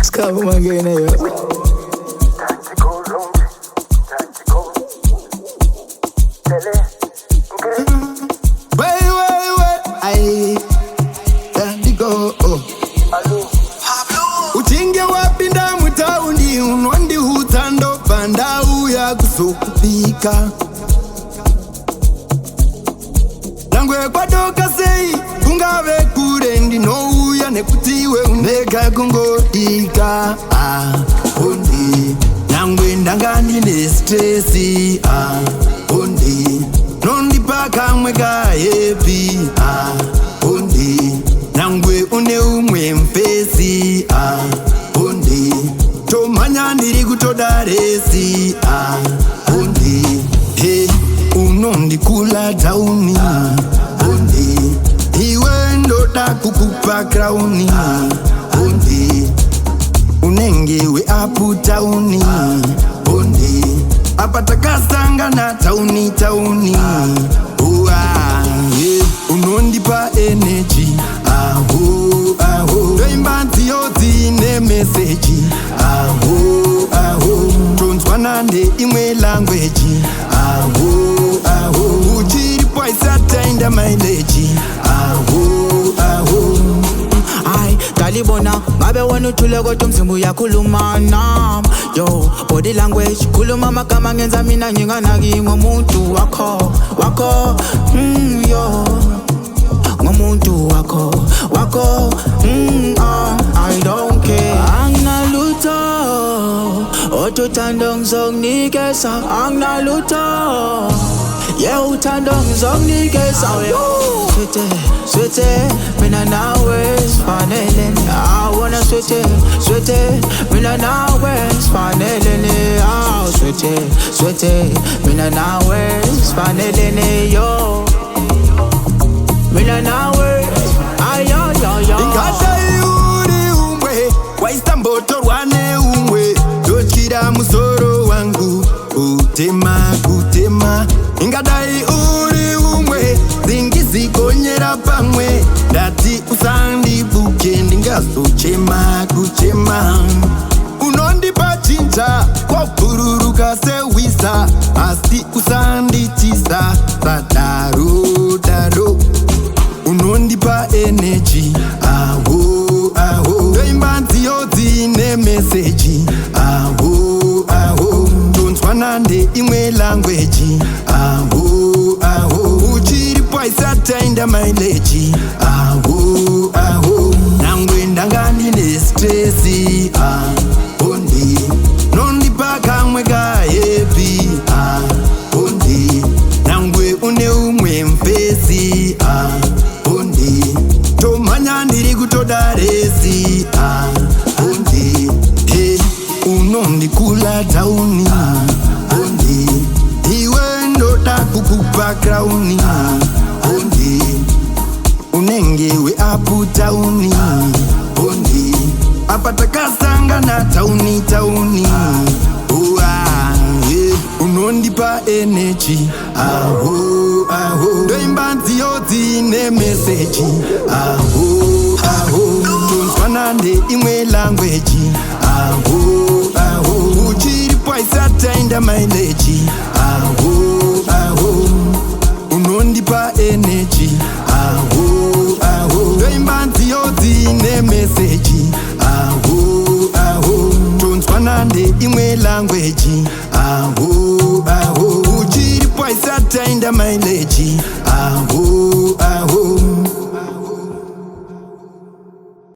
Scavo Mangena, yo. Wait, aye, Tactical, Uchinge wapinda mutauni unondi hutando panda uya kusukupika Langwe kwa doka sei kungave kure ndino uya nekutiwe uneka kungodika Undi Nangwe ndangani ne stressi Undi Nondipa kamwe ka happy Undi Nangwe une umwe mpesi Undi Tomanya ndiri kutodaresi Undi Hey Unondikula tauni Undi Iwe ndoda kukupa krauni Undi Unengewe apu tauni Undi Apatakasanga na tauni Unondipa energy Doimbanti yoti ne message Tonswanande imwe language Uchiri poisa tainda mileage Ay, talibona, ngabe wenu tulego tumsimbu ya kulumana Yo, body language, kulumama kama ngenza mina nyinga nagimwe muntu wako yo Ngomuntu wako, I don't care Angna luto, otutandong zong nikesa Angna luto, yeah utandong zong nikesa Sweetie, mina nawe spanelen I wanna sweetie, mina nawe spanelen Sweetie, mina nawe spanelen yo Mina nawe, ayo Ingata yuri umwe Waista mboto wane umwe Dochira musoro wangu Kutema Ingata yuri umwe Zingizi konyera pamwe Dati usandi buke Ndingaso kuchema Unondipa chincha Kwa pururuka se wisa Asti usandi chisa Sadaro Unondipa energy Doimbanti yoti ne message Tonswanande imwe language Uchiri poisa tainda mileage Nangwe ndangani ne stressi Undi Nondipa kamwe ka happy Undi Nangwe une umwe mpesi Undi Tomanya ndiri kutodaresi Undi Hey Unondikula tauni Undi Iwe ndoda kukupa krauni Undi Unengewe apu tauni Undi Apatakasanga na tauni Unondipa energy Doimbanti yoti ne message Tonswanande imwe language Uchiri poisa tainda mileage Unondipa energy Doimbanti yoti ne message Tonswanande imwe language Uchiri poisa tainda mileage